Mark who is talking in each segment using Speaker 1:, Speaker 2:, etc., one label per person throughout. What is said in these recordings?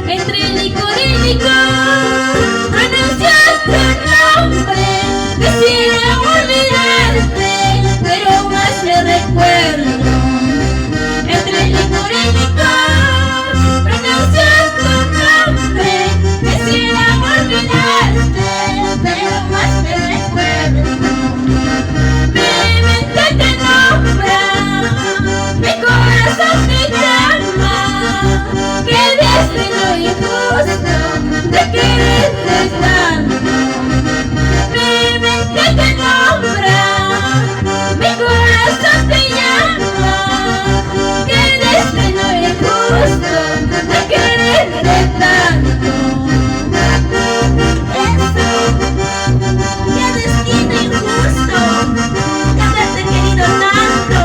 Speaker 1: Entre licor y licor pronuncias tu nombre. Quisiera olvidarte, pero más me recuerdo. Entre licor y licor pronuncias tu nombre. Quisiera olvidarte, pero más me recuerdo. Mi mente te nombra, mi corazón te llama. Qué destino injusto de quererte tanto. Mi mente te nombra, mi corazón te llama. Qué destino injusto de quererte tanto. Qué destino injusto de haberte querido tanto.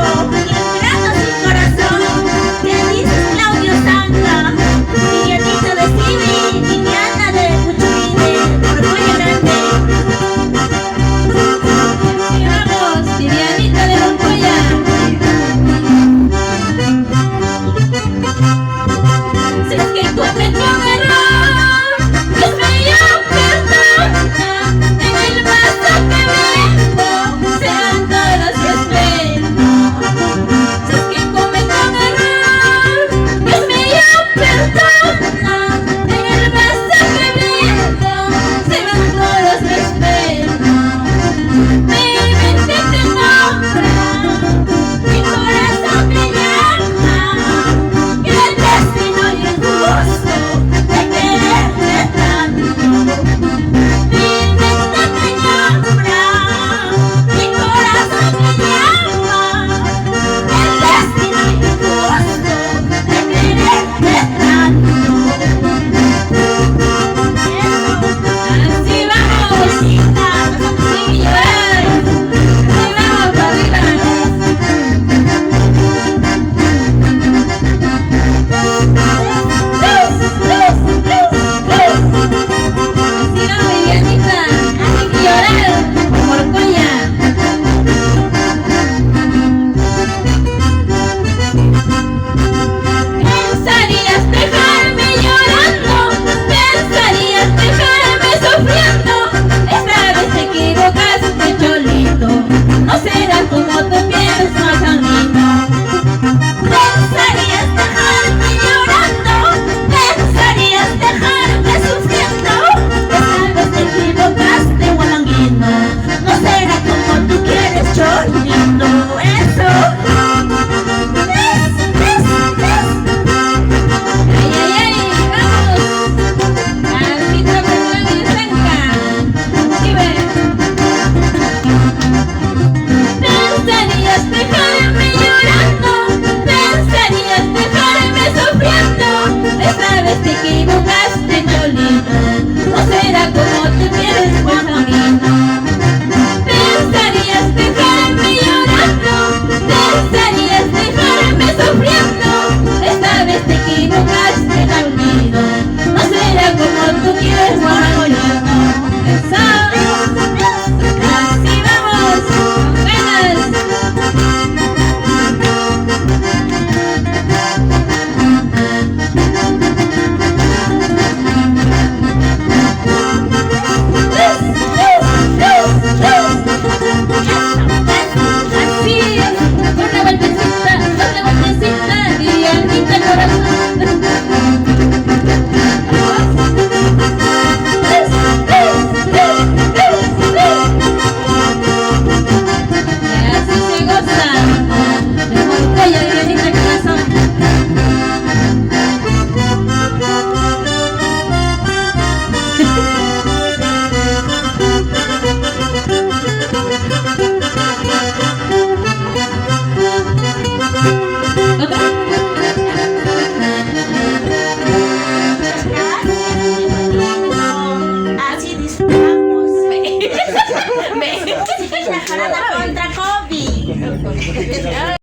Speaker 1: Ingrato sin corazón, que dices Claudio Sanga, Vivianita de Civi, Viviana de Puchurine, Orgullo Grande. Y vamos, Vivianita de Montoya. Si es que cometo un error, Dios mío, perdona. En el paso que vengo serán todos que espero. Si es que cometo un error, Dios mío, perdona. En el paso que vengo serán todos que espero. Mi mente te nombra, mi corazón te llama. Y el destino injusto de quererte tanto. Mi mente te nombra, mi corazón te llama. El destino injusto de quererte tanto. Así vamos, Cita, nosotros sin llorar. Así vamos, para arriba. Así no, Vivianita, hay que llorar por Morcoya. Pensarías dejarme llorando, pensarías dejarme sufriendo. Esta vez te equivocaste, cholito, no será como tú piensas, Anito. Pensarías dejarme llorando, pensarías dejarme sufriendo. Esta vez te equivocaste, gualanguino, no será como tú quieres, cholito. Eso. Ay, ay, ay, vamos. Así trabajan y zanca. Sí, ve. Pensarías dejarme llorando, pensarías dejarme sufriendo. Esta vez te equivocaste, cholito, no será como tú quieres, guajanguino. Pensarías dejarme llorando, pensarías dejarme sufriendo. Esta vez te equivocaste, cholito, no será como tú quieres, guajanguino. Eso. Así vamos, buenas. Así, una vueltecita, otra vueltecita, Vivianita corazón. Así se goza de Montoya, Vivianita corazón.
Speaker 2: Así disfrutamos. Ve. La jarada contra Kobe.